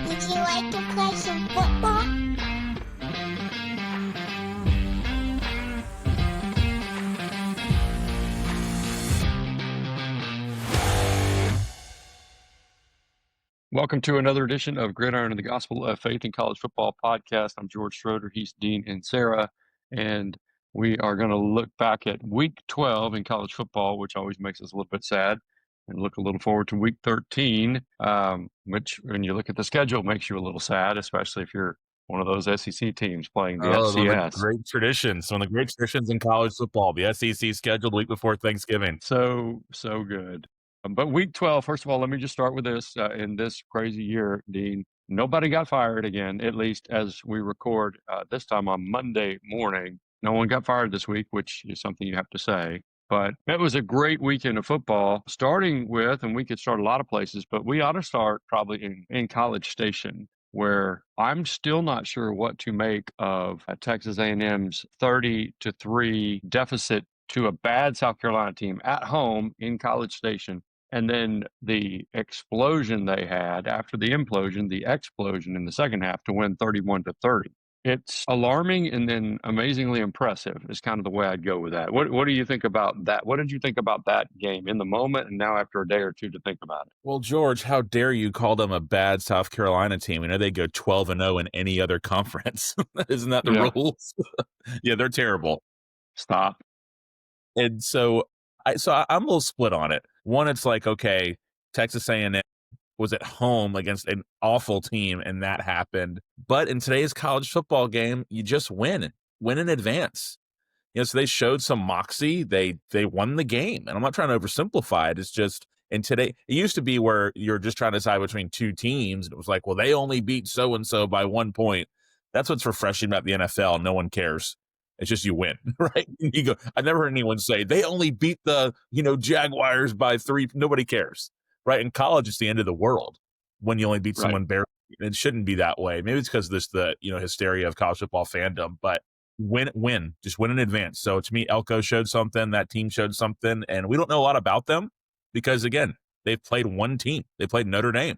Would you like to play some football? Welcome to another edition of Gridiron and the Gospel of Faith in College Football podcast. I'm George Schroeder. He's Dean and Sarah. And we are going to look back at week 12 in college football, which always makes us a little bit sad, and look a little forward to week 13, which, when you look at the schedule, makes you a little sad, especially if you're one of those SEC teams playing the FCS. One of the great traditions in college football, the SEC scheduled week before Thanksgiving. So good. But week 12, first of all, let me just start with this. In this crazy year, Dean, nobody got fired again, at least as we record this time on Monday morning. No one got fired this week, which is something you have to say. But it was a great weekend of football, starting with, and we could start a lot of places, but we ought to start probably in College Station, where I'm still not sure what to make of Texas A&M's 30-3 deficit to a bad South Carolina team at home in College Station. And then the explosion they had after the implosion, the explosion in the second half to win 31-30. It's alarming and then amazingly impressive is kind of the way I'd go with that. What do you think about that? What did you think about that game in the moment and now after a day or two to think about it? Well, George, how dare you call them a bad South Carolina team? You know, they go 12-0 in any other conference. Isn't that the rules? Yeah, they're terrible. Stop. And so I'm a little split on it. One, it's like, okay, Texas A&M was at home against an awful team, and that happened. But in today's college football game, you just win in advance. You know, so they showed some moxie. They won the game, and I'm not trying to oversimplify it. It's just, and today it used to be where you're just trying to decide between two teams, and it was like, well, they only beat so and so by 1 point. That's what's refreshing about the NFL. No one cares. It's just you win, right? You go. I've never heard anyone say they only beat the Jaguars by 3. Nobody cares, right? In college, it's the end of the world when you only beat someone barely. It shouldn't be that way. Maybe it's because this the hysteria of college football fandom, but just win in advance. So to me, Elko showed something, that team showed something, and we don't know a lot about them because again, they've played one team. They played Notre Dame,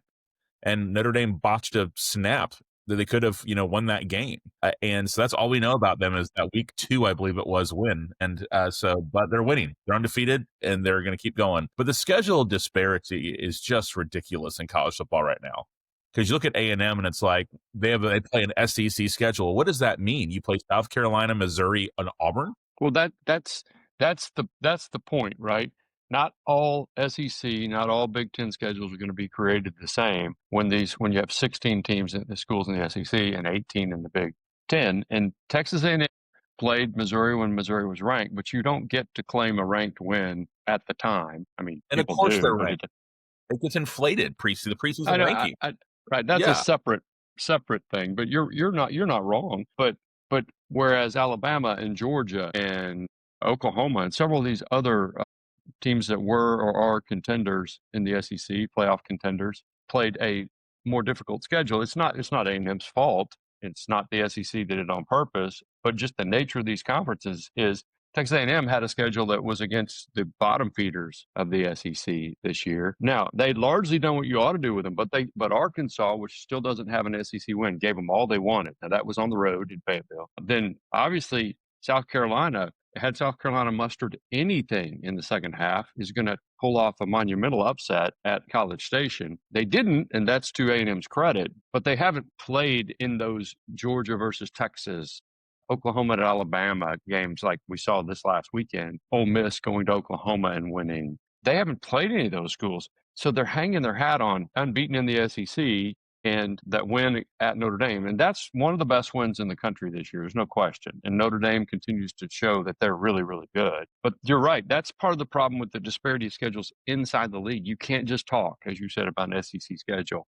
and Notre Dame botched a snap that they could have, won that game. And so that's all we know about them is that week 2, I believe it was, win. And but they're winning. They're undefeated, and they're going to keep going. But the schedule disparity is just ridiculous in college football right now. Because you look at A&M, and it's like they play an SEC schedule. What does that mean? You play South Carolina, Missouri, and Auburn? Well, that's the point, right? Not all SEC, not all Big Ten schedules are going to be created the same when you have 16 teams in the schools in the SEC and 18 in the Big Ten. And Texas A&M played Missouri when Missouri was ranked, but you don't get to claim a ranked win at the time. I mean, and of course they're ranked. It gets inflated the preseason ranking. Right, that's a separate thing. But you're not wrong. But whereas Alabama and Georgia and Oklahoma and several of these other teams that were or are contenders in the SEC, playoff contenders, played a more difficult schedule. It's not A&M's fault. It's not the SEC did it on purpose, but just the nature of these conferences is Texas A&M had a schedule that was against the bottom feeders of the SEC this year. Now, they largely done what you ought to do with them, but Arkansas, which still doesn't have an SEC win, gave them all they wanted. Now, that was on the road in Fayetteville. Then, obviously, South Carolina, had South Carolina mustered anything in the second half, is going to pull off a monumental upset at College Station. They didn't, and that's to A&M's credit, but they haven't played in those Georgia versus Texas, Oklahoma to Alabama games like we saw this last weekend, Ole Miss going to Oklahoma and winning. They haven't played any of those schools, so they're hanging their hat on unbeaten in the SEC and that win at Notre Dame. And that's one of the best wins in the country this year. There's no question. And Notre Dame continues to show that they're really, really good. But you're right. That's part of the problem with the disparity of schedules inside the league. You can't just talk, as you said, about an SEC schedule.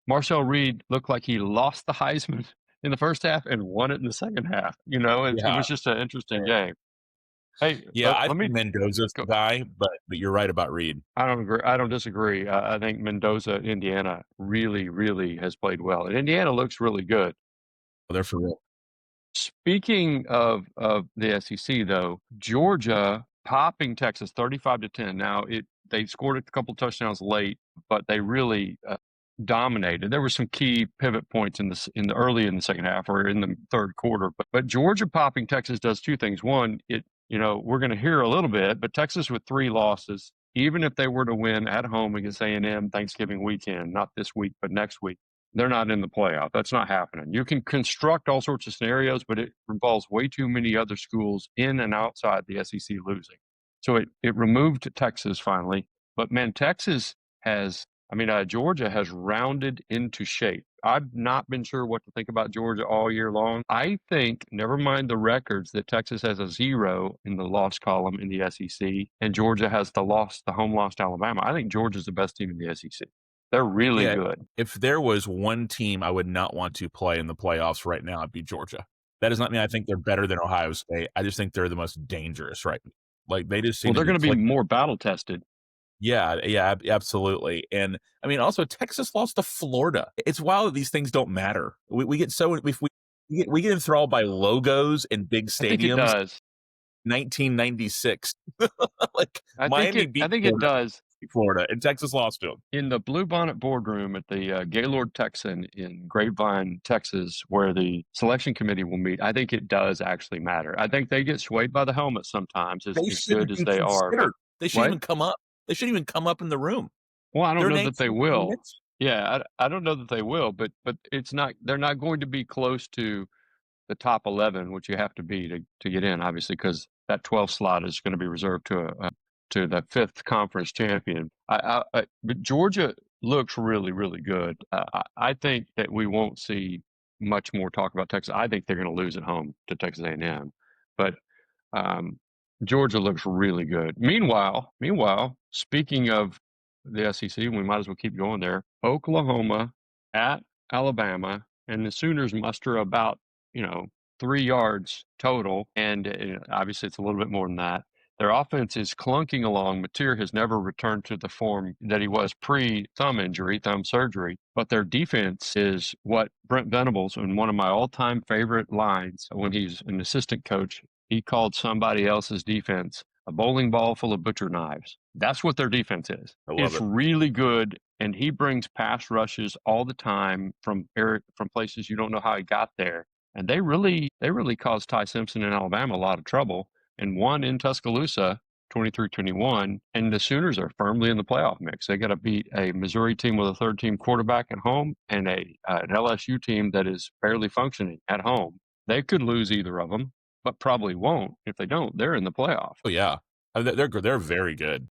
Marcel Reed looked like he lost the Heisman in the first half and won it in the second half. It was just an interesting game. Hey, I think Mendoza's the guy, but you're right about Reed. I don't agree. I don't disagree. I think Mendoza, Indiana, really, really has played well, and Indiana looks really good. Well, they're for real. Speaking of the SEC, though, Georgia popping Texas 35-10. Now they scored a couple touchdowns late, but they really dominated. There were some key pivot points in the early in the second half or in the third quarter. But Georgia popping Texas does two things. One, we're going to hear a little bit, but Texas with 3 losses, even if they were to win at home against A&M Thanksgiving weekend, not this week but next week, they're not in the playoff. That's not happening. You can construct all sorts of scenarios, but it involves way too many other schools in and outside the SEC losing. So it removed Texas finally. But man, Texas has, Georgia has rounded into shape. I've not been sure what to think about Georgia all year long. I think, never mind the records, that Texas has a 0 in the loss column in the SEC, and Georgia has the home loss to Alabama. I think Georgia's the best team in the SEC. They're really good. If there was one team I would not want to play in the playoffs right now, it'd be Georgia. That does not mean I think they're better than Ohio State. I just think they're the most dangerous right now. Like, they just seem Well, they're going to be more battle tested. Yeah, absolutely. And also Texas lost to Florida. It's wild that these things don't matter. We get so we get enthralled by logos and big stadiums. I think it does. 1996, like I Miami think it does. Florida, and Texas lost to them. In the Bluebonnet boardroom at the Gaylord Texan in Grapevine, Texas, where the selection committee will meet, I think it does actually matter. I think they get swayed by the helmet sometimes, as good as they are. They shouldn't even come up. They shouldn't even come up in the room. Well, I don't know that they will. Yeah, I don't know that they will, but it's not. They're not going to be close to the top 11, which you have to be to get in, obviously, because that 12th slot is going to be reserved to the 5th conference champion. But Georgia looks really, really good. I think that we won't see much more talk about Texas. I think they're going to lose at home to Texas A&M, but Georgia looks really good. Meanwhile, speaking of the SEC, we might as well keep going there. Oklahoma at Alabama, and the Sooners muster about 3 yards total, and obviously it's a little bit more than that. Their offense is clunking along. Mateer has never returned to the form that he was pre-thumb surgery, but their defense is what Brent Venables, in one of my all-time favorite lines when he's an assistant coach, he called somebody else's defense a bowling ball full of butcher knives. That's what their defense is. It's really good, and he brings pass rushes all the time from places you don't know how he got there. And they really caused Ty Simpson in Alabama a lot of trouble, and won in Tuscaloosa 23-21. And the Sooners are firmly in the playoff mix. They got to beat a Missouri team with a third-team quarterback at home and an LSU team that is barely functioning at home. They could lose either of them, but probably won't. If they don't, they're in the playoff. Oh yeah, they're very good,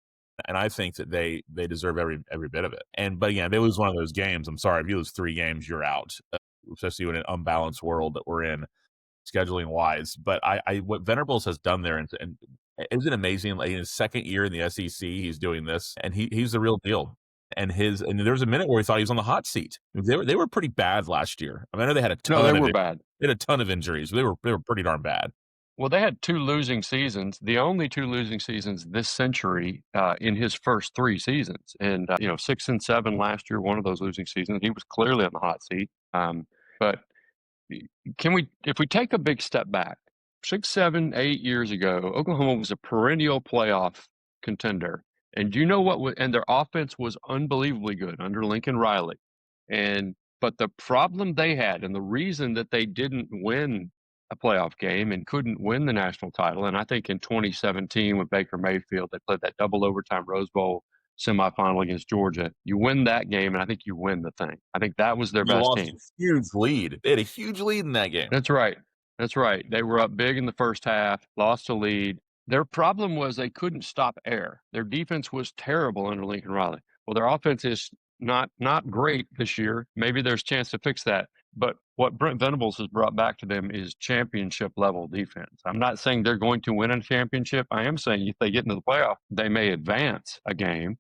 and I think that they deserve every bit of it. But again, if they lose one of those games, I'm sorry. If you lose 3 games, you're out. Especially in an unbalanced world that we're in, scheduling wise. But what Venables has done there, and isn't it amazing? Like, in his 2nd year in the SEC, he's doing this, and he's the real deal. And there was a minute where we thought he was on the hot seat. They were pretty bad last year. I know they had a ton. No, they were bad. They had a ton of injuries. They were pretty darn bad. Well, they had 2 losing seasons, the only 2 losing seasons this century in his first 3 seasons. And, 6 and 7 last year, one of those losing seasons, he was clearly on the hot seat. But if we take a big step back, 6, 7, 8 years ago, Oklahoma was a perennial playoff contender. And you know what? And their offense was unbelievably good under Lincoln Riley. But the problem they had, and the reason that they didn't win a playoff game and couldn't win the national title, and I think in 2017 with Baker Mayfield, they played that double overtime Rose Bowl semifinal against Georgia. You win that game, and I think you win the thing. I think that was their best team. A huge lead. They had a huge lead in that game. That's right. They were up big in the first half, lost a lead. Their problem was they couldn't stop air. Their defense was terrible under Lincoln Riley. Well, their offense is not great this year. Maybe there's a chance to fix that. But what Brent Venables has brought back to them is championship level defense. I'm not saying they're going to win a championship. I am saying if they get into the playoff, they may advance a game.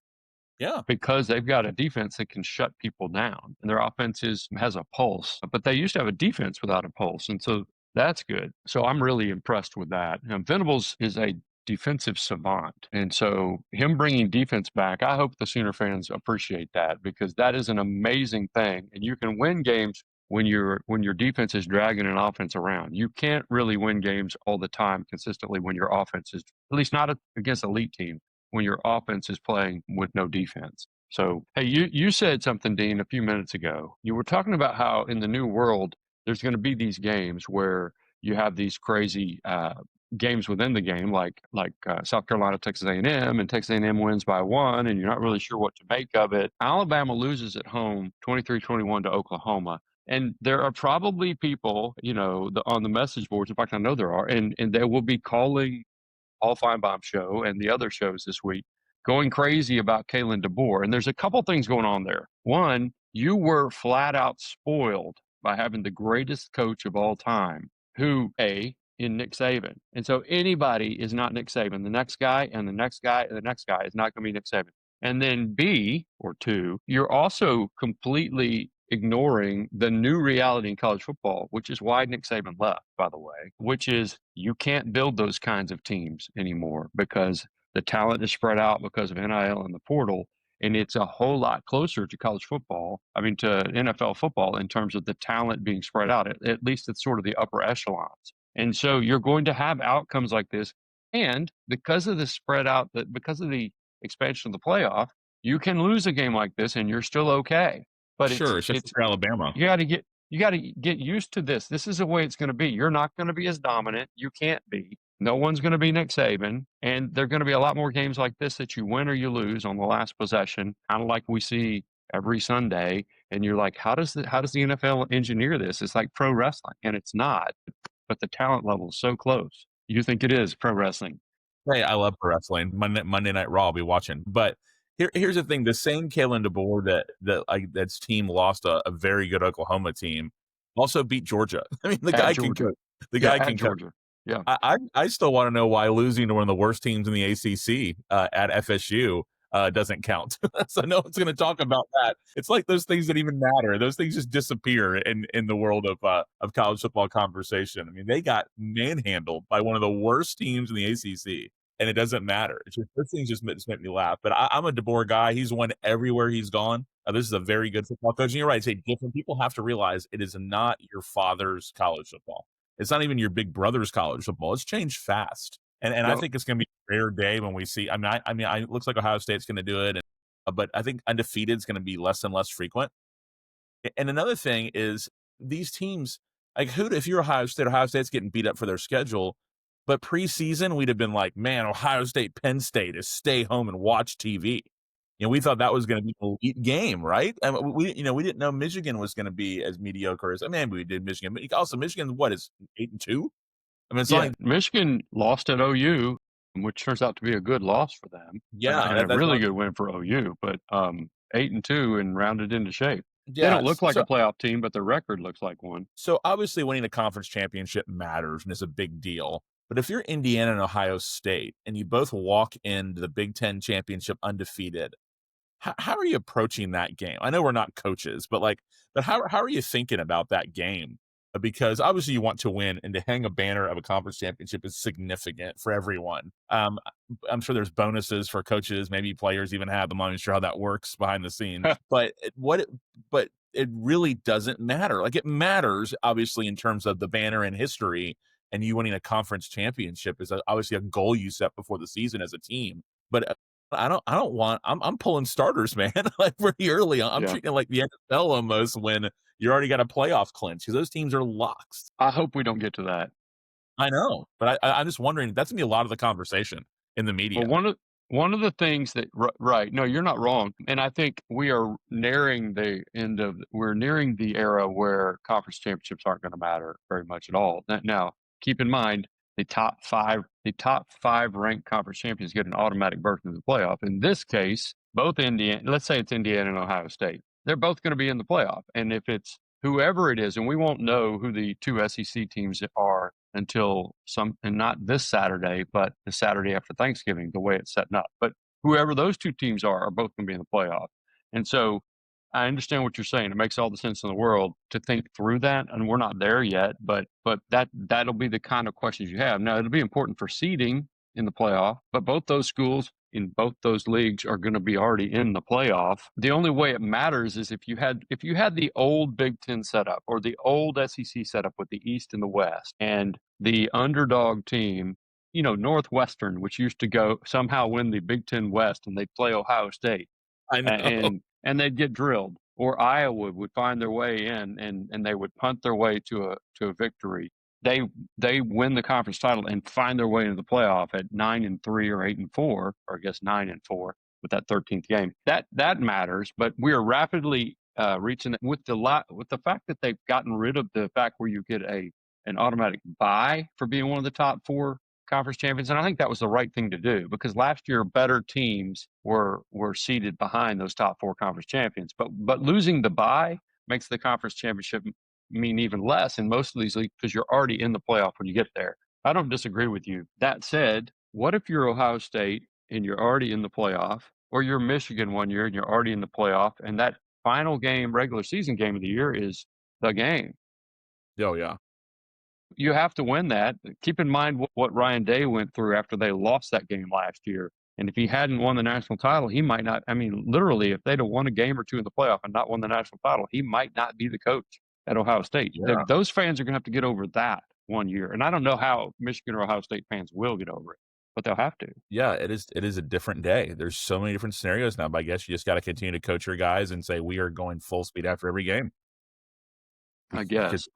Yeah. Because they've got a defense that can shut people down, and their offense has a pulse. But they used to have a defense without a pulse, and so that's good. So I'm really impressed with that. Now, Venables is a defensive savant, and so him bringing defense back, I hope the Sooner fans appreciate that, because that is an amazing thing, and you can win games when your defense is dragging an offense around. You can't really win games all the time consistently when your offense is, at least not against elite teams, when your offense is playing with no defense. So, hey, you said something, Dean, a few minutes ago. You were talking about how in the new world there's going to be these games where you have these crazy games within the game, like South Carolina, Texas A&M, and Texas A&M wins by 1, and you're not really sure what to make of it. Alabama loses at home 23-21 to Oklahoma. And there are probably people, on the message boards. In fact, I know there are, and they will be calling Paul Feinbaum show and the other shows this week, going crazy about Kalen DeBoer. And there's a couple things going on there. One, you were flat out spoiled by having the greatest coach of all time, in Nick Saban. And so anybody is not Nick Saban. The next guy and the next guy and the next guy is not going to be Nick Saban. And then B, or two, you're also completely ignoring the new reality in college football, which is why Nick Saban left, by the way, which is you can't build those kinds of teams anymore because the talent is spread out because of NIL and the portal. And it's a whole lot closer to college football, to NFL football in terms of the talent being spread out. At least it's sort of the upper echelons. And so you're going to have outcomes like this. And because of the spread out, because of the expansion of the playoff, you can lose a game like this and you're still okay. But Sure, it's just for Alabama. you got to get used to this. This is the way it's going to be. You're not going to be as dominant. You can't be. No one's going to be Nick Saban, and there are going to be a lot more games like this that you win or you lose on the last possession, kind of like we see every Sunday. And you're like, how does the NFL engineer this? It's like pro wrestling, and it's not. But the talent level is so close. You think it is pro wrestling? Hey, I love pro wrestling. Monday Night Raw, I'll be watching. But here's the thing: the same Kalen DeBoer that's team lost a very good Oklahoma team, also beat Georgia. I mean, the guy can coach. The guy can coach. Georgia. Yeah. I still want to know why losing to one of the worst teams in the ACC at FSU doesn't count. So no one's going to talk about that. It's like those things that even matter. Those things just disappear in the world of college football conversation. I mean, they got manhandled by one of the worst teams in the ACC, and it doesn't matter. It's just, those things just make me laugh. But I'm a DeBoer guy. He's won everywhere he's gone. This is a very good football coach. And you're right. Say different people have to realize it is not your father's college football. It's not even your big brother's college football. It's changed fast. And I think it's going to be a rare day when we see. It looks like Ohio State's going to do it, but I think undefeated is going to be less and less frequent. And another thing is these teams, like if you're Ohio State's getting beat up for their schedule. But preseason, we'd have been like, man, Ohio State, Penn State is stay home and watch TV. We thought that was going to be an elite game, right? And we didn't know Michigan was going to be as mediocre as. We did Michigan, but also Michigan, what is 8-2? I mean, it's like Michigan lost at OU, which turns out to be a good loss for them. Yeah, and a really good win for OU. But 8-2 and rounded into shape. Yeah, they don't look like a playoff team, but their record looks like one. So obviously, winning a conference championship matters and is a big deal. But if you're Indiana and Ohio State and you both walk into the Big Ten championship undefeated, how are you approaching that game? I know we're not coaches, but how are you thinking about that game? Because obviously you want to win, and to hang a banner of a conference championship is significant for everyone. I'm sure there's bonuses for coaches, maybe players even have them. I'm not sure how that works behind the scenes, but it really doesn't matter. Like, it matters obviously in terms of the banner and history, and you winning a conference championship is obviously a goal you set before the season as a team. But I'm pulling starters, man. Like, pretty early. I'm treating it like the NFL almost, when you already got a playoff clinch, because those teams are locked. I hope we don't get to that. I know, but I'm just wondering, that's gonna be a lot of the conversation in the media. Well, one of the things that right, no, you're not wrong, and I think we are nearing the era where conference championships aren't going to matter very much at all. Now, keep in mind, the top five ranked conference champions get an automatic berth into the playoff. In this case, let's say it's Indiana and Ohio State, they're both going to be in the playoff. And if it's whoever it is, and we won't know who the two SEC teams are until and not this Saturday, but the Saturday after Thanksgiving, the way it's setting up. But whoever those two teams are both going to be in the playoff. And so I understand what you're saying. It makes all the sense in the world to think through that, and we're not there yet. But that'll be the kind of questions you have. Now, it'll be important for seeding in the playoff, but both those schools in both those leagues are going to be already in the playoff. The only way it matters is if you had the old Big Ten setup or the old SEC setup with the East and the West, and the underdog team, Northwestern, which used to go somehow win the Big Ten West, and they'd play Ohio State. I know. and they'd get drilled. Or Iowa would find their way in, and they would punt their way to a victory. They win the conference title and find their way into the playoff at 9-3 or 8-4, or I guess 9-4 with that 13th game. That matters, but we are rapidly reaching with the fact that they've gotten rid of the fact where you get an automatic bye for being one of the top 4 conference champions, and I think that was the right thing to do because last year better teams were seated behind those top 4 conference champions. But losing the bye makes the conference championship mean even less in most of these leagues because you're already in the playoff when you get there. I don't disagree with you. That said, what if you're Ohio State and you're already in the playoff, or you're Michigan one year and you're already in the playoff, and that final game, regular season game of the year is the game? Oh, yeah. You have to win that. Keep in mind what Ryan Day went through after they lost that game last year. And if he hadn't won the national title, he might not. I mean, literally, if they'd have won a game or two in the playoff and not won the national title, he might not be the coach at Ohio State. Yeah. Those fans are going to have to get over that one year. And I don't know how Michigan or Ohio State fans will get over it, but they'll have to. Yeah, it is a different day. There's so many different scenarios now, but I guess you just got to continue to coach your guys and say, we are going full speed after every game. I guess.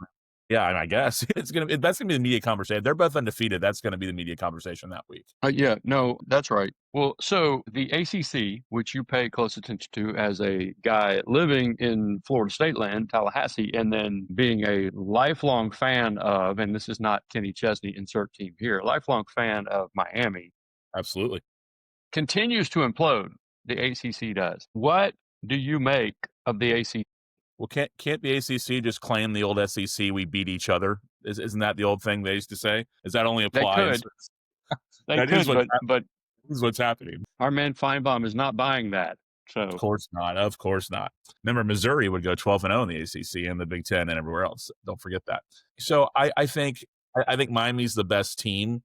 Yeah, and I guess that's gonna be the media conversation. They're both undefeated. That's gonna be the media conversation that week. Yeah, no, that's right. Well, so the ACC, which you pay close attention to as a guy living in Florida State land, Tallahassee, and then being a lifelong fan of, and this is not Kenny Chesney, insert team here, lifelong fan of Miami. Absolutely. Continues to implode. The ACC does. What do you make of the ACC? Well, can't the ACC just claim the old SEC? We beat each other. Isn't that the old thing they used to say? Does that only apply? They could, but this is what's happening. Our man Feinbaum is not buying that. So of course not. Of course not. Remember, Missouri would go 12-0 in the ACC and the Big Ten and everywhere else. Don't forget that. So I think Miami's the best team,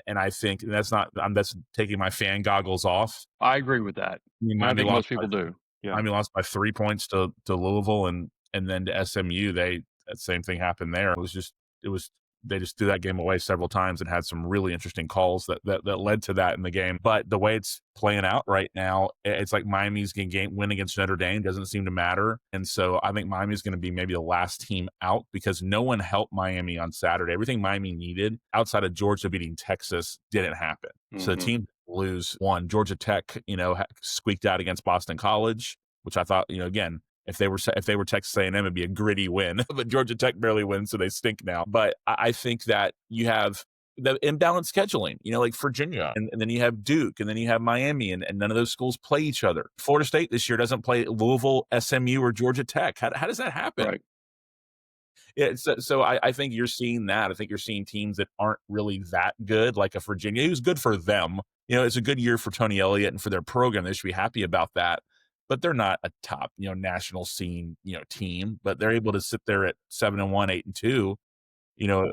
and I think that's taking my fan goggles off. I agree with that. I think most people do. Yeah. Miami lost by 3 points to Louisville and then to SMU. That same thing happened there. They just threw that game away several times and had some really interesting calls that led to that in the game. But the way it's playing out right now, it's like Miami's going to win against Notre Dame. Doesn't seem to matter. And so I think Miami's going to be maybe the last team out because no one helped Miami on Saturday. Everything Miami needed outside of Georgia beating Texas didn't happen. Mm-hmm. So the team lose one. Georgia Tech, squeaked out against Boston College, which I thought, again, if they were Texas A&M, it'd be a gritty win. But Georgia Tech barely wins, so they stink now. But I think that you have the imbalanced scheduling, like Virginia, and then you have Duke, and then you have Miami, and none of those schools play each other. Florida State this year doesn't play Louisville, SMU, or Georgia Tech. How does that happen? Right. Yeah, so I think you're seeing that. I think you're seeing teams that aren't really that good, like a Virginia, who's good for them. It's a good year for Tony Elliott and for their program. They should be happy about that. But they're not a top, national scene, team. But they're able to sit there at 7-1, 8-2,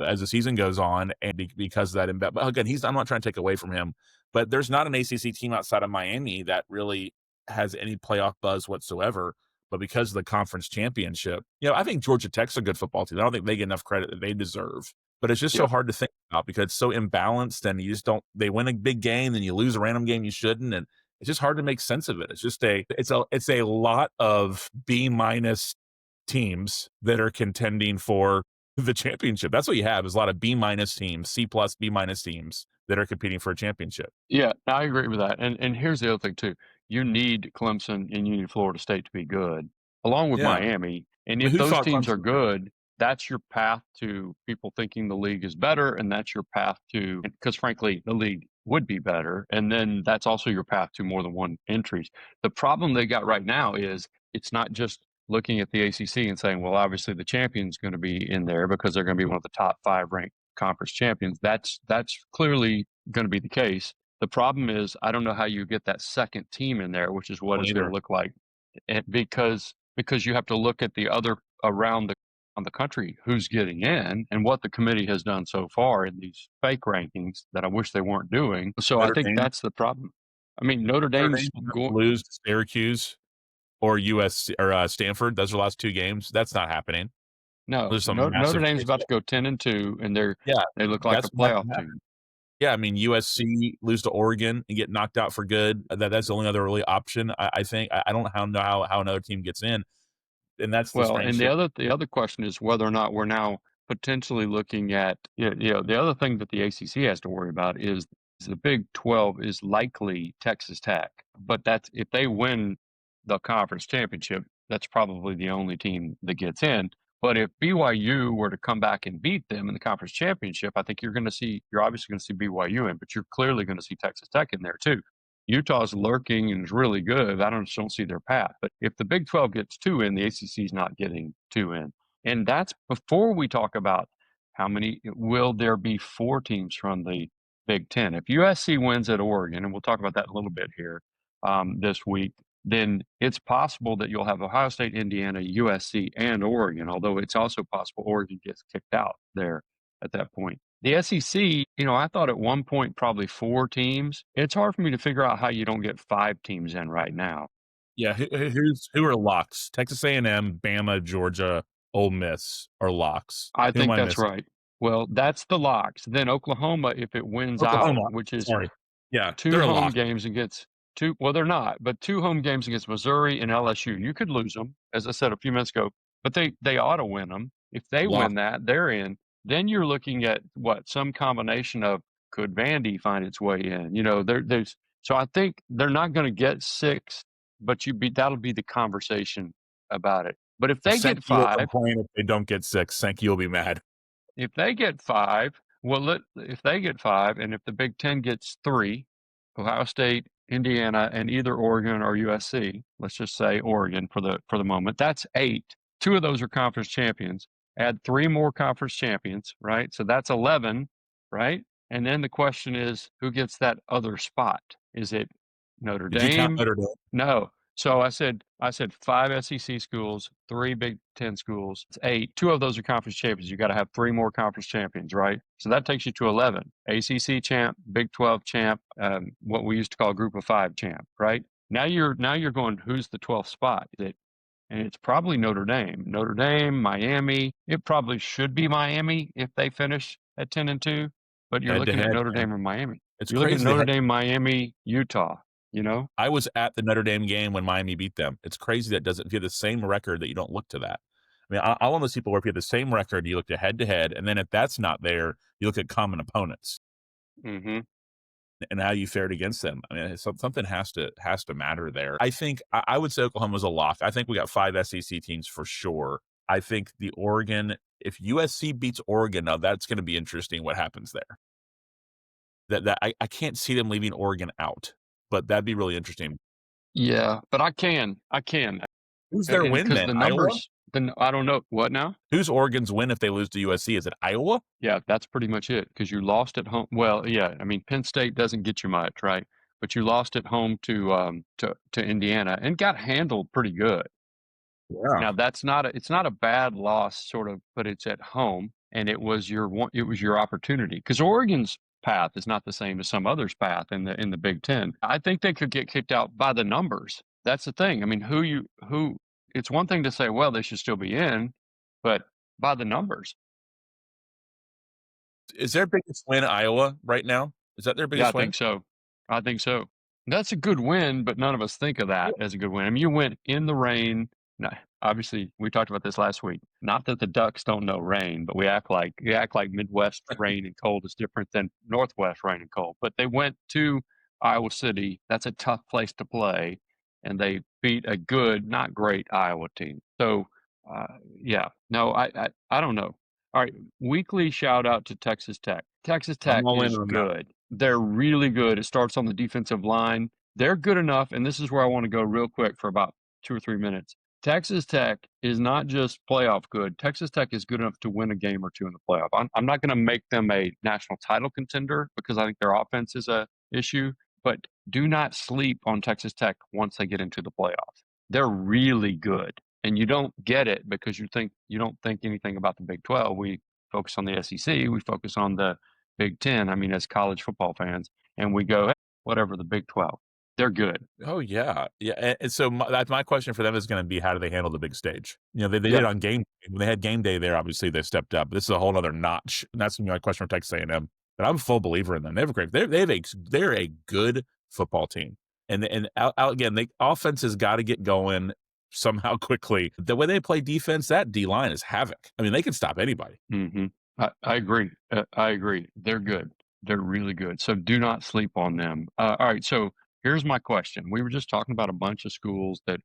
as the season goes on, and because of that. But again, I'm not trying to take away from him, but there's not an ACC team outside of Miami that really has any playoff buzz whatsoever. But because of the conference championship, I think Georgia Tech's a good football team. I don't think they get enough credit that they deserve. But it's just so hard to think about because it's so imbalanced, and you just don't. They win a big game, then you lose a random game you shouldn't, and it's just hard to make sense of it. It's just it's a lot of B- teams that are contending for the championship. That's what you have is a lot of B- teams, C+, B- teams that are competing for a championship. Yeah, I agree with that. And here's the other thing too. You need Clemson and you need Florida State to be good, along with Miami. And if those teams are good, that's your path to people thinking the league is better, and that's your path to, because frankly, the league would be better. And then that's also your path to more than one entries. The problem they got right now is it's not just looking at the ACC and saying, well, obviously the champion's going to be in there because they're going to be one of the top 5 ranked conference champions. That's clearly going to be the case. The problem is I don't know how you get that second team in there, which is what it's going to look like. And because you have to look at the other around the country who's getting in and what the committee has done so far in these fake rankings that I wish they weren't doing. So I think that's the problem. I mean, Notre Dame's going to lose to Syracuse or USC or Stanford. Those are the last 2 games. That's not happening. No, Notre Dame's about to go 10-2, and they look like a playoff team. Yeah, I mean, USC lose to Oregon and get knocked out for good. That's the only other really option, I think. I don't know how another team gets in, and that's the Well, strange and thing. the other question is whether or not we're now potentially looking at the other thing that the ACC has to worry about is the Big 12 is likely Texas Tech, but that's if they win the conference championship, that's probably the only team that gets in. But if BYU were to come back and beat them in the conference championship, I think you're obviously going to see BYU in, but you're clearly going to see Texas Tech in there too. Utah's lurking and is really good. I don't see their path. But if the Big 12 gets two in, the ACC is not getting two in. And that's before we talk about how many will there be four teams from the Big 10. If USC wins at Oregon, and we'll talk about that in a little bit here this week, then it's possible that you'll have Ohio State, Indiana, USC, and Oregon, although it's also possible Oregon gets kicked out there at that point. The SEC, I thought at one point probably four teams. It's hard for me to figure out how you don't get five teams in right now. Yeah, who are locks? Texas A&M, Bama, Georgia, Ole Miss are locks. I Who am think I that's missing? right. Well, that's the locks. Then Oklahoma, if it wins Oklahoma. out, which is Sorry. Yeah, two they're a home lock. games against two. Well, they're not, but two home games against Missouri and LSU. You could lose them, as I said a few minutes ago, but they ought to win them. If they Lock. win that, they're in. Then you're looking at some combination of could Vandy find its way in? There's so I think they're not going to get six, but that'll be the conversation about it. But if they get Sankey will five, complain if they don't get six. Sankey will be mad. if they get five, if they get five, and if the Big Ten gets three, Ohio State, Indiana, and either Oregon or USC, let's just say Oregon for the moment, that's eight. Two of those are conference champions. Add three more conference champions, right? So that's 11, right? And then the question is, who gets that other spot? Is it Notre Did you count Dame? Notre Dame? No. So I said five SEC schools, three Big Ten schools. It's eight. Two of those are conference champions. You got to have three more conference champions, right? So that takes you to 11. ACC champ, Big 12 champ, what we used to call Group of Five champ, right? Now you're going, who's the 12th spot? And it's probably Notre Dame. Notre Dame, Miami. It probably should be Miami if they finish at 10-2. But you're looking at Notre Dame or Miami. You're looking at Notre Dame, Miami, Utah. I was at the Notre Dame game when Miami beat them. It's crazy that if you have the same record that you don't look to that. I mean, I'm one of those people where if you have the same record, you look to head to head, and then if that's not there, you look at common opponents Mm-hmm. and how you fared against them. I mean, something has to matter there. I think I would say Oklahoma's a lock. I think we got five SEC teams for sure. I think the Oregon, if USC beats Oregon, now that's going to be interesting. What happens there? I can't see them leaving Oregon out. But that'd be really interesting. Yeah, but I can. Who's their win then? The numbers. Then I don't know what now. Who's Oregon's win if they lose to USC? Is it Iowa? Yeah, that's pretty much it because you lost at home. Well, yeah, I mean Penn State doesn't get you much, right? But you lost at home to Indiana and got handled pretty good. Yeah. Now it's not a bad loss, sort of, but it's at home and it was your opportunity because Oregon's path is not the same as some others' path in the Big Ten. I think they could get kicked out by the numbers. That's the thing. I mean, it's one thing to say, well, they should still be in, but by the numbers. Is their biggest win Iowa right now? Is that their biggest win? I think so. That's a good win, but none of us think of that as a good win. I mean, you went in the rain. No, obviously, we talked about this last week. Not that the Ducks don't know rain, but we act like Midwest rain and cold is different than Northwest rain and cold. But they went to Iowa City. That's a tough place to play, and they beat a good, not great Iowa team. So, yeah, no, I don't know. All right, weekly shout out to Texas Tech. Texas Tech is good. They're really good. It starts on the defensive line. They're good enough, and this is where I want to go real quick for about 2 or 3 minutes. Texas Tech is not just playoff good. Texas Tech is good enough to win a game or two in the playoff. I'm not going to make them a national title contender because I think their offense is a issue, but do not sleep on Texas Tech once they get into the playoffs. They're really good, and you don't get it because you don't think anything about the Big 12. We focus on the SEC. We focus on the Big 10. I mean, as college football fans, and we go, hey, whatever, the Big 12. They're good. Oh yeah, yeah. And so my question for them is going to be, how do they handle the big stage? They did on game day. When they had game day there. Obviously, they stepped up. This is a whole other notch. And that's my question for Texas A&M. but I'm a full believer in them. They have a great. They're a good football team, and again, the offense has got to get going somehow quickly. The way they play defense, that D line is havoc. I mean, they can stop anybody. Mm-hmm. I agree. I agree. They're good. They're really good. So do not sleep on them. All right. So here's my question. We were just talking about a bunch of schools that,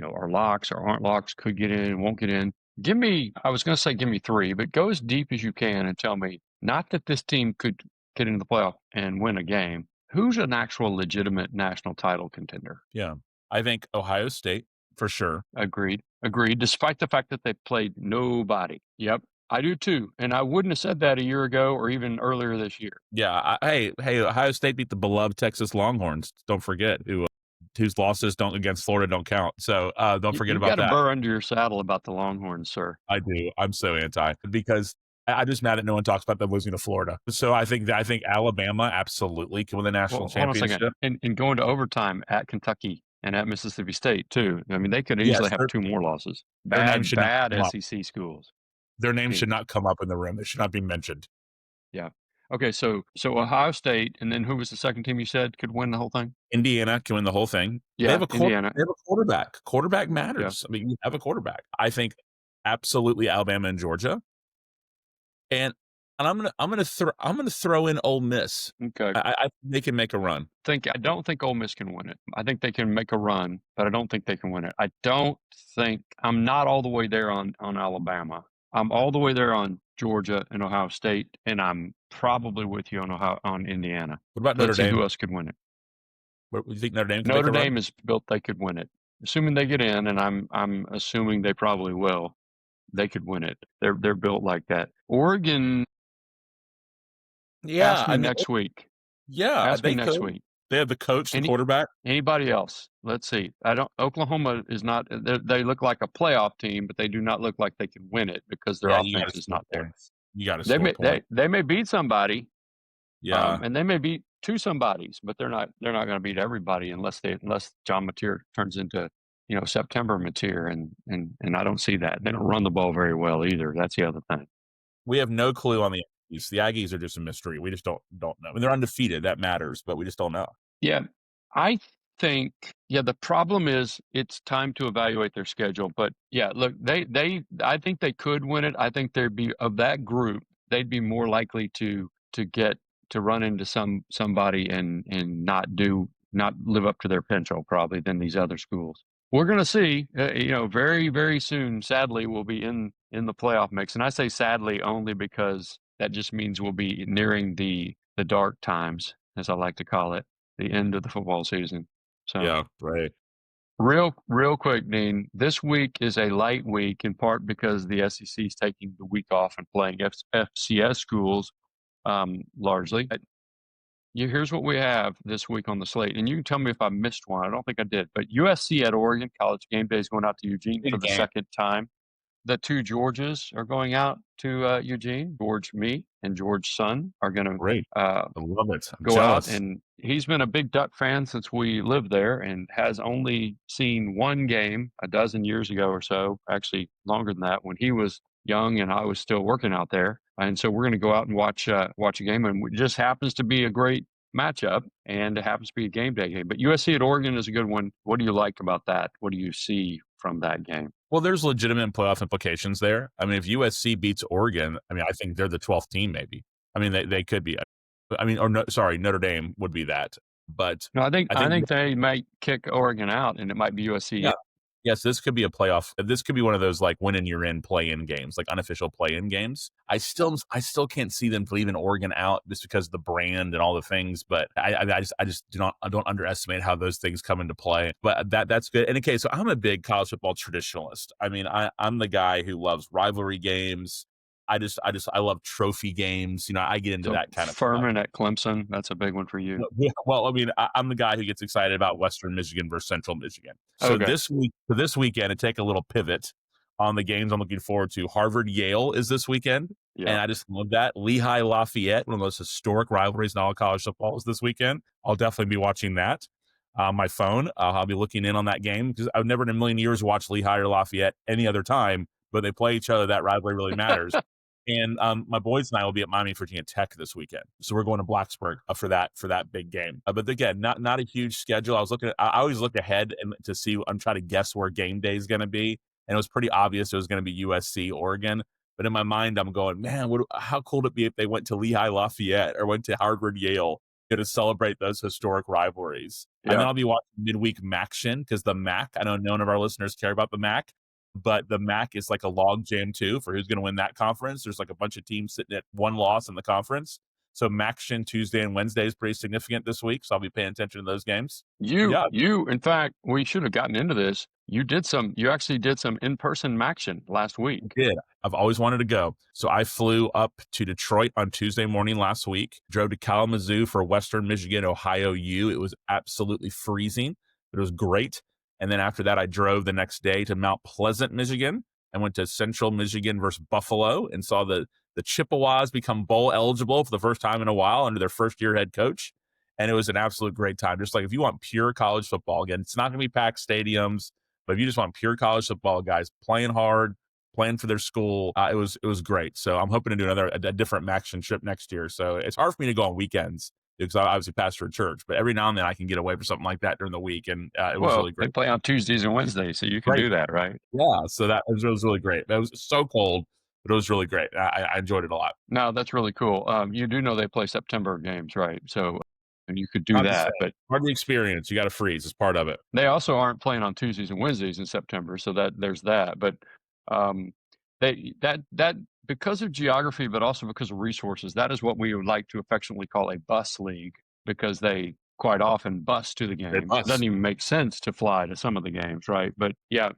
are locks or aren't locks, could get in, won't get in. I was going to say give me three, but go as deep as you can and tell me, not that this team could get into the playoff and win a game. Who's an actual legitimate national title contender? Yeah. I think Ohio State for sure. Agreed. Despite the fact that they played nobody. Yep. I do too. And I wouldn't have said that a year ago or even earlier this year. Yeah. Hey, Ohio State beat the beloved Texas Longhorns. Don't forget whose losses against Florida don't count. So don't forget about that. You got to burr under your saddle about the Longhorns, sir. I do. I'm so anti because I'm just mad that no one talks about them losing to Florida. So I think Alabama absolutely can win the national championship. Hold on a second. And going to overtime at Kentucky and at Mississippi State too. I mean, they could easily have two more losses. Bad SEC schools. Their name should not come up in the room. It should not be mentioned. Yeah. Okay, so Ohio State, and then who was the second team you said could win the whole thing? Indiana can win the whole thing. Yeah, they have Indiana. They have a quarterback. Quarterback matters. Yeah. I mean, you have a quarterback. I think absolutely Alabama and Georgia. And I'm gonna throw in Ole Miss. Okay, I think they can make a run. I don't think Ole Miss can win it. I think they can make a run, but I don't think they can win it. I'm not all the way there on Alabama. I'm all the way there on Georgia and Ohio State, and I'm probably with you on Indiana. What about Notre Dame? See who else could win it. What do you think Notre Dame? Notre Dame is built; they could win it, assuming they get in, and I'm assuming they probably will. They could win it. They're built like that. Oregon. Yeah, ask me next week. Yeah, ask me next week. They have the coach, the quarterback. Anybody else? Let's see. Oklahoma is not. They look like a playoff team, but they do not look like they can win it because their offense is not there. You got to. They may beat somebody. Yeah, and they may beat two somebodies, but they're not going to beat everybody unless John Mateer turns into September Mateer, and I don't see that. They don't run the ball very well either. That's the other thing. We have no clue on the Aggies. The Aggies are just a mystery. We just don't know. I mean, they're undefeated. That matters, but we just don't know. Yeah, I think. Yeah, the problem is it's time to evaluate their schedule. But yeah, look, I think they could win it. I think they'd be of that group. They'd be more likely to run into somebody and not live up to their potential probably than these other schools. We're going to see, very, very soon, sadly, we'll be in the playoff mix. And I say sadly only because that just means we'll be nearing the dark times, as I like to call it, the end of the football season. So yeah, right. Real quick, Dean, this week is a light week in part because the SEC is taking the week off and playing FCS schools largely. Here's what we have this week on the slate, and you can tell me if I missed one. I don't think I did, but USC at Oregon. College game day is going out to Eugene for the second time. The two Georges are going out to Eugene. George, me, and George's son are going to I love it. Go out, and he's been a big Duck fan since we lived there and has only seen one game a dozen years ago or so, actually longer than that, when he was young and I was still working out there. And so we're going to go out and watch a game, and it just happens to be a great matchup, and it happens to be a game day game. But USC at Oregon is a good one. What do you like about that? What do you see from that game? Well, there's legitimate playoff implications there. I mean, if USC beats Oregon, I mean, I think they're the 12th team, maybe. I mean, they could be. I mean, Notre Dame would be that. But no, I think they might kick Oregon out, and it might be USC. Yeah. Yes, this could be a playoff. This could be one of those like win and you're in play-in games, like unofficial play-in games. I still can't see them leaving Oregon out just because of the brand and all the things. But I don't underestimate how those things come into play. But that's good. And okay, so I'm a big college football traditionalist. I mean, I'm the guy who loves rivalry games. I love trophy games. I get into that kind of Furman stuff. At Clemson. That's a big one for you. Yeah, well, I mean, I'm the guy who gets excited about Western Michigan versus Central Michigan. So this weekend, to take a little pivot on the games I'm looking forward to, Harvard Yale is this weekend. Yeah. And I just love that. Lehigh Lafayette, one of those historic rivalries in all college football, is this weekend. I'll definitely be watching that. On my phone, I'll be looking in on that game because I've never in a million years watched Lehigh or Lafayette any other time, but they play each other. That rivalry really matters. And my boys and I will be at Miami, Virginia Tech this weekend, so we're going to Blacksburg for that big game. But again, not a huge schedule. I always look ahead and to see. I'm trying to guess where game day is going to be, and it was pretty obvious it was going to be USC, Oregon. But in my mind, I'm going, man, how cool would it be if they went to Lehigh Lafayette or went to Harvard Yale to celebrate those historic rivalries? Yeah. And then I'll be watching midweek MACtion because the MAC. I know none of our listeners care about the MAC. But the MAC is like a log jam too for who's going to win that conference. There's like a bunch of teams sitting at one loss in the conference. So MACtion Tuesday and Wednesday is pretty significant this week. So I'll be paying attention to those games. In fact, we should have gotten into this. You actually did some in-person MACtion last week. I did. I've always wanted to go. So I flew up to Detroit on Tuesday morning last week, drove to Kalamazoo for Western Michigan, Ohio U. It was absolutely freezing, but it was great. And then after that, I drove the next day to Mount Pleasant, Michigan. I went to Central Michigan versus Buffalo and saw the Chippewas become bowl eligible for the first time in a while under their first year head coach. And it was an absolute great time. Just like if you want pure college football, again, it's not going to be packed stadiums, but if you just want pure college football, guys playing hard, playing for their school, it was great. So I'm hoping to do a different MACtion trip next year. So it's hard for me to go on weekends because I obviously pastor a church, but every now and then I can get away for something like that during the week, and it was really great. They play on Tuesdays and Wednesdays, so you can do that, right? Yeah, so that was really great. It was so cold, but it was really great. I enjoyed it a lot. No, that's really cool. You do know they play September games, right? So, and you could do that, but part of the experience, you got to freeze. It's part of it. They also aren't playing on Tuesdays and Wednesdays in September, so that there's that. But that because of geography, but also because of resources, that is what we would like to affectionately call a bus league, because they quite often bus to the games. It doesn't even make sense to fly to some of the games, right? But yeah,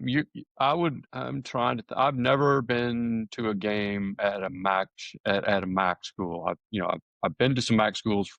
I've never been to a game at a MAC school. I've been to some MAC schools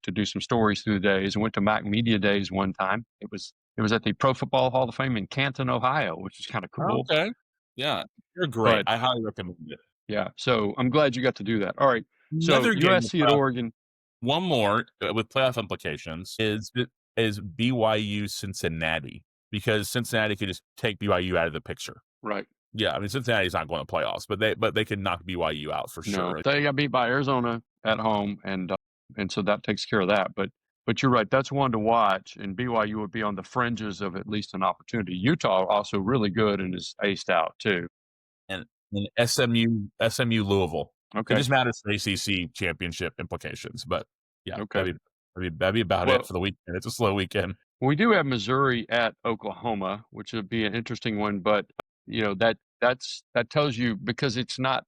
to do some stories through the days, and went to MAC Media Days one time. It was at the Pro Football Hall of Fame in Canton, Ohio, which is kind of cool. Okay. Yeah, you're great. I highly recommend it. Yeah, so I'm glad you got to do that. All right, so USC at Oregon. One more with playoff implications is BYU Cincinnati, because Cincinnati could just take BYU out of the picture. Right. Yeah, I mean Cincinnati's not going to playoffs, but they can knock BYU out for sure. No, they got beat by Arizona at home, and so that takes care of that. But you're right, that's one to watch, and BYU would be on the fringes of at least an opportunity. Utah also really good and is aced out too. And SMU Louisville. Okay. It just matters for ACC championship implications, but yeah, okay, that'd be about it for the weekend. It's a slow weekend. We do have Missouri at Oklahoma, which would be an interesting one, but that tells you, because it's not,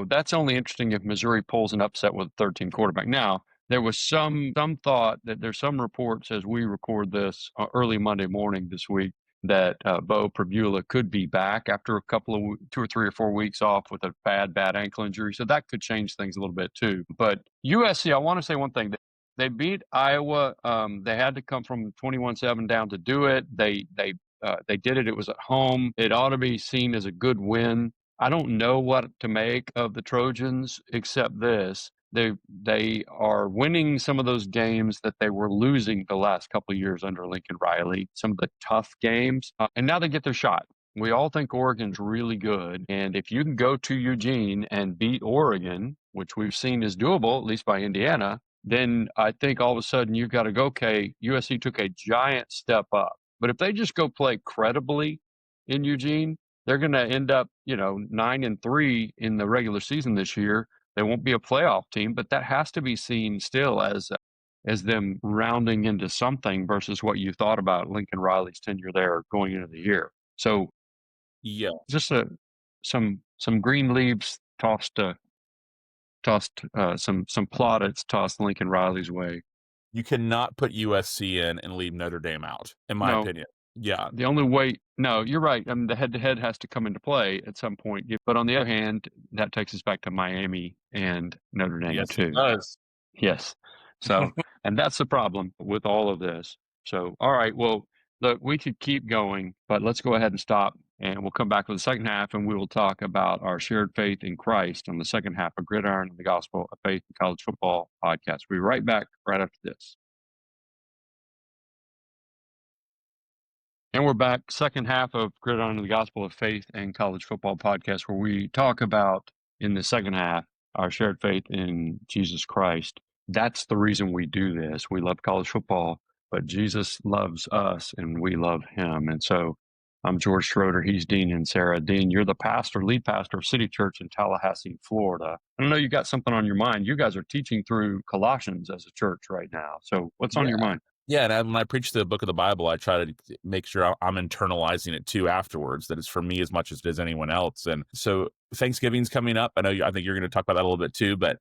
that's only interesting if Missouri pulls an upset with a 13 quarterback. Now, there was some thought that there's some reports as we record this early Monday morning this week that Bo Prabula could be back after a couple of 2 or 3 or 4 weeks off with a bad ankle injury. So that could change things a little bit too. But USC, I want to say one thing. They beat Iowa. They had to come from 21-7 down to do it. They did it. It was at home. It ought to be seen as a good win. I don't know what to make of the Trojans except this. They are winning some of those games that they were losing the last couple of years under Lincoln Riley, some of the tough games, and now they get their shot. We all think Oregon's really good, and if you can go to Eugene and beat Oregon, which we've seen is doable, at least by Indiana, then I think all of a sudden you've got to go, okay, USC took a giant step up. But if they just go play credibly in Eugene, they're going to end up, 9-3 in the regular season this year. They won't be a playoff team, but that has to be seen still as them rounding into something versus what you thought about Lincoln Riley's tenure there going into the year. So, yeah, just some green leaves tossed some plaudits tossed Lincoln Riley's way. You cannot put USC in and leave Notre Dame out, in my opinion. Yeah. The only way, no, you're right. I mean, the head-to-head has to come into play at some point. But on the other hand, that takes us back to Miami and Notre Dame too. It does. Yes. So, and that's the problem with all of this. So, all right, well, look, we could keep going, but let's go ahead and stop, and we'll come back with the second half, and we will talk about our shared faith in Christ on the second half of Gridiron and the Gospel of Faith in College Football podcast. We'll be right back right after this. And we're back, second half of Gridiron and the Gospel of Faith and College Football podcast, where we talk about in the second half, our shared faith in Jesus Christ. That's the reason we do this. We love college football, but Jesus loves us and we love him. And so I'm George Schroeder. He's Dean and Sarah. Dean, you're the lead pastor of City Church in Tallahassee, Florida. I know you got something on your mind. You guys are teaching through Colossians as a church right now. So what's on your mind? Yeah, and when I preach the book of the Bible, I try to make sure I'm internalizing it too afterwards, that it's for me as much as it is anyone else. And so Thanksgiving's coming up. I think you're going to talk about that a little bit too, but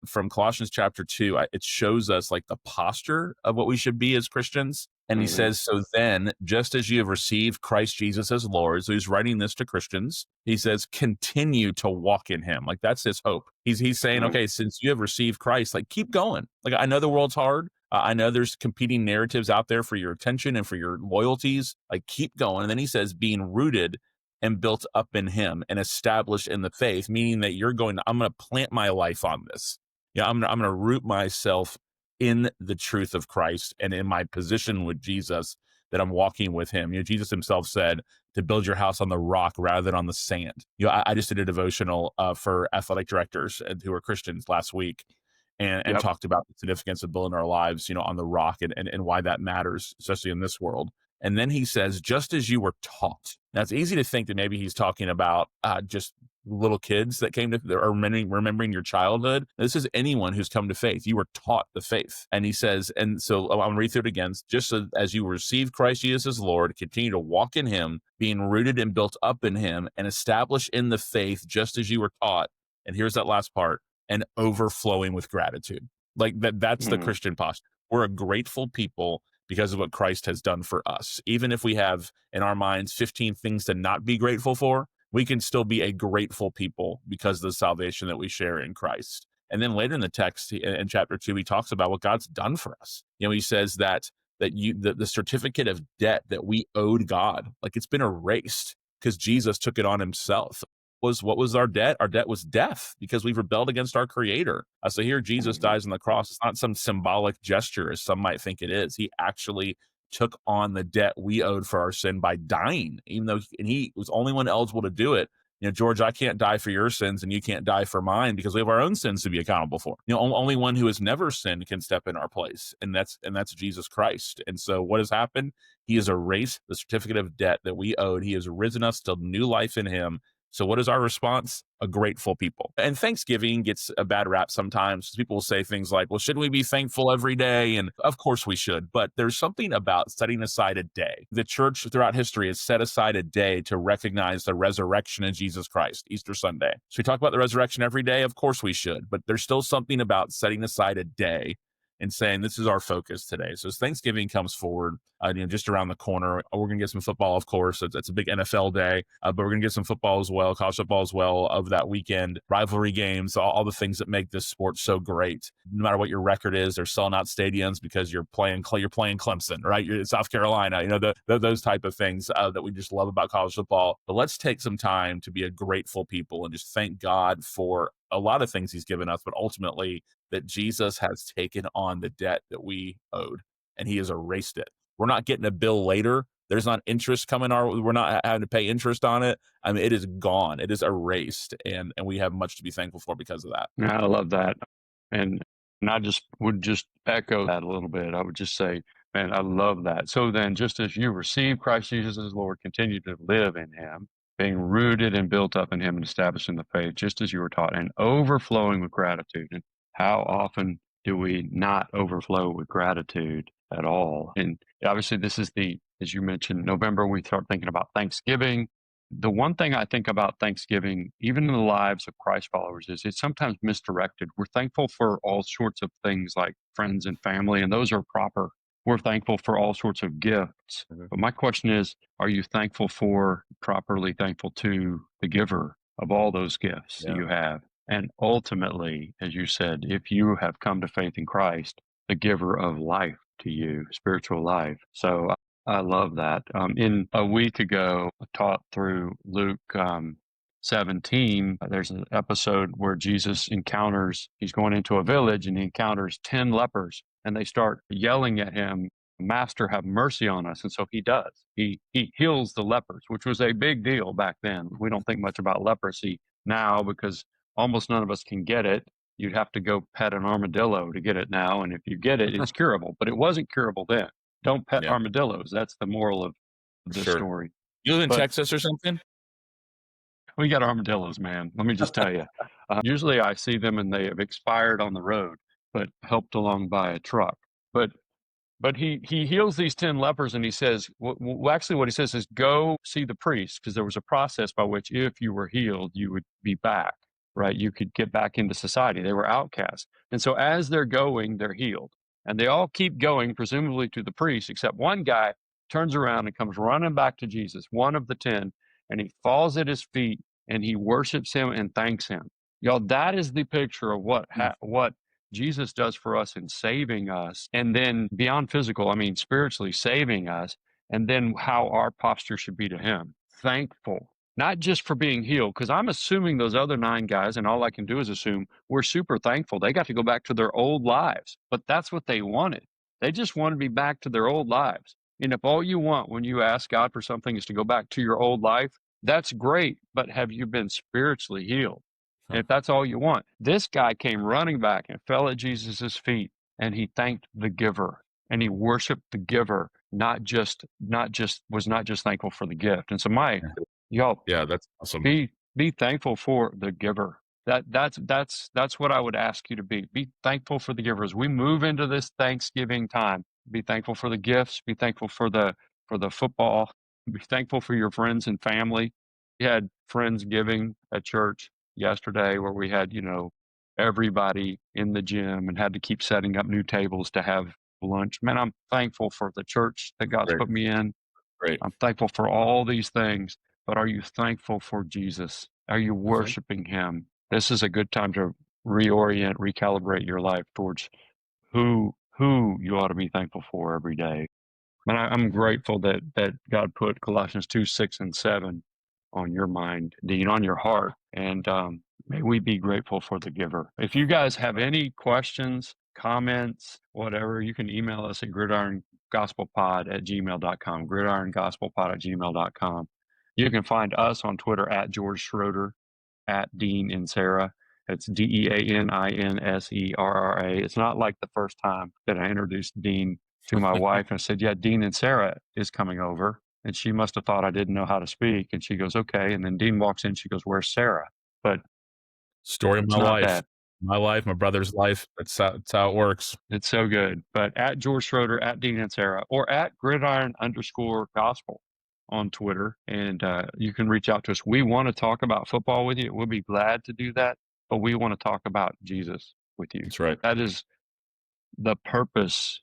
from Colossians chapter 2, it shows us like the posture of what we should be as Christians. And he says, so then, just as you have received Christ Jesus as Lord, so he's writing this to Christians, he says, continue to walk in him. Like that's his hope. He's saying, okay, since you have received Christ, like keep going. Like I know the world's hard. I know there's competing narratives out there for your attention and for your loyalties. Like keep going. And then he says, being rooted and built up in him and established in the faith, meaning that I'm going to plant my life on this. Yeah, I'm going to root myself in the truth of Christ and in my position with Jesus, that I'm walking with him. Jesus himself said to build your house on the rock rather than on the sand. I just did a devotional for athletic directors who are Christians last week, and talked about the significance of building our lives, on the rock and why that matters, especially in this world. And then he says, just as you were taught. Now, it's easy to think that maybe he's talking about just little kids that came to, or remembering your childhood. This is anyone who's come to faith. You were taught the faith. And he says, and so I'm going to read through it again. Just as you receive Christ Jesus as Lord, continue to walk in him, being rooted and built up in him, and established in the faith, just as you were taught. And here's that last part, and overflowing with gratitude. Like that's the Christian posture. We're a grateful people because of what Christ has done for us. Even if we have in our minds 15 things to not be grateful for, we can still be a grateful people because of the salvation that we share in Christ. And then later in the text, in chapter 2, he talks about what God's done for us. He says that the certificate of debt that we owed God, like it's been erased because Jesus took it on himself. What was our debt? Our debt was death because we've rebelled against our creator. So here Jesus dies on the cross. It's not some symbolic gesture as some might think it is. He actually took on the debt we owed for our sin by dying, even though he was the only one eligible to do it. George, I can't die for your sins and you can't die for mine because we have our own sins to be accountable for. Only one who has never sinned can step in our place, and that's Jesus Christ. And so what has happened? He has erased the certificate of debt that we owed. He has risen us to new life in him. So what is our response? A grateful people. And Thanksgiving gets a bad rap sometimes. People will say things like, well, shouldn't we be thankful every day? And of course we should, but there's something about setting aside a day. The church throughout history has set aside a day to recognize the resurrection of Jesus Christ, Easter Sunday. So we talk about the resurrection every day? Of course we should, but there's still something about setting aside a day and saying, this is our focus today. So as Thanksgiving comes forward, just around the corner, we're going to get some football, of course. It's a big NFL day, but we're going to get some football as well, college football as well of that weekend, rivalry games, all the things that make this sport so great. No matter what your record is, they're selling out stadiums because you're playing Clemson, right? You're in South Carolina, those type of things that we just love about college football. But let's take some time to be a grateful people and just thank God for a lot of things he's given us, but ultimately that Jesus has taken on the debt that we owed and he has erased it. We're not getting a bill later. There's not interest coming we're not having to pay interest on it. I mean, it is gone. It is erased. And we have much to be thankful for because of that. I love that. And I would just echo that a little bit. I would just say, man, I love that. So then just as you receive Christ Jesus as Lord, continue to live in him, being rooted and built up in him and established in the faith, just as you were taught, and overflowing with gratitude. And how often do we not overflow with gratitude at all? And obviously this is as you mentioned, November, we start thinking about Thanksgiving. The one thing I think about Thanksgiving, even in the lives of Christ followers, is it's sometimes misdirected. We're thankful for all sorts of things like friends and family, and those are proper. We're thankful for all sorts of gifts. But my question is, are you properly thankful to the giver of all those gifts that you have? And ultimately, as you said, if you have come to faith in Christ, the giver of life to you, spiritual life. So I love that. In a week ago, I taught through Luke 17. There's an episode where Jesus he's going into a village and he encounters 10 lepers and they start yelling at him, Master, have mercy on us. And so he does. He heals the lepers, which was a big deal back then. We don't think much about leprosy now because almost none of us can get it. You'd have to go pet an armadillo to get it now. And if you get it, it's curable. But it wasn't curable then. Don't pet Yeah. armadillos. That's the moral of this Sure. story. You live in But- Texas or something? We got armadillos, man. Let me just tell you. Usually I see them and they have expired on the road, but helped along by a truck. But he heals these 10 lepers, and he says, actually what he says is, go see the priest, because there was a process by which if you were healed, you would be back, right? You could get back into society. They were outcasts. And so as they're going, they're healed. And they all keep going, presumably to the priest, except one guy turns around and comes running back to Jesus, one of the 10, and he falls at his feet and he worships him and thanks him. Y'all, that is the picture of what Jesus does for us in saving us, and then beyond physical, I mean spiritually saving us, and then how our posture should be to him. Thankful, not just for being healed, because I'm assuming those other 9 guys, and all I can do is assume, we're super thankful. They got to go back to their old lives, but that's what they wanted. They just want to be back to their old lives. And if all you want when you ask God for something is to go back to your old life, that's great, but have you been spiritually healed? And if that's all you want, this guy came running back and fell at Jesus's feet, and he thanked the giver, and he worshiped the giver, not just thankful for the gift. And so y'all, Yeah, that's awesome. be thankful for the giver. That's what I would ask you to be. Be thankful for the giver. As we move into this Thanksgiving time, be thankful for the gifts, be thankful for the football, be thankful for your friends and family. We had Friendsgiving at church yesterday where we had, everybody in the gym and had to keep setting up new tables to have lunch. Man, I'm thankful for the church that God's Great. put me in. Great. I'm thankful for all these things, but are you thankful for Jesus? Are you worshiping him? This is a good time to reorient, recalibrate your life towards who you ought to be thankful for every day. And I'm grateful that God put Colossians 2, 6, and 7 on your mind, Dean, on your heart. And may we be grateful for the giver. If you guys have any questions, comments, whatever, you can email us at gridirongospelpod@gmail.com, gridirongospelpod@gmail.com. You can find us on Twitter at George Schroeder, at Dean and Sarah. It's DEANINSERRA. It's not like the first time that I introduced Dean to my wife and I said, yeah, Dean and Sarah is coming over. And she must have thought I didn't know how to speak. And she goes, okay. And then Dean walks in. She goes, where's Sarah? But story of my not life. that. My life, my brother's life. That's how it works. It's so good. But at George Schroeder, at Dean and Sarah, or at gridiron_gospel on Twitter. And you can reach out to us. We want to talk about football with you. We'll be glad to do that. But we want to talk about Jesus with you. That's right. That is the purpose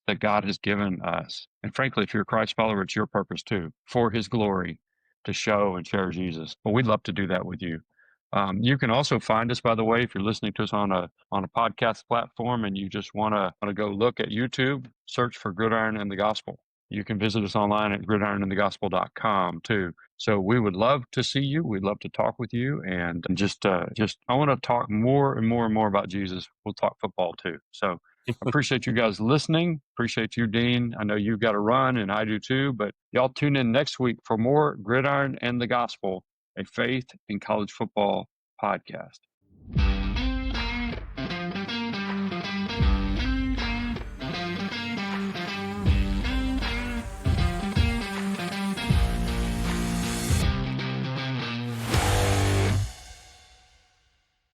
that God has given us. And frankly, if you're a Christ follower, it's your purpose too, for his glory, to show and share Jesus. But we'd love to do that with you. You can also find us, by the way, if you're listening to us on a podcast platform and you just want to go look at YouTube, search for Gridiron and the Gospel. You can visit us online at gridironandthegospel.com too. So we would love to see you. We'd love to talk with you. And just I want to talk more and more and more about Jesus. We'll talk football too. So I appreciate you guys listening. Appreciate you, Dean. I know you've got to run and I do too, but y'all tune in next week for more Gridiron and the Gospel, a faith in college football podcast.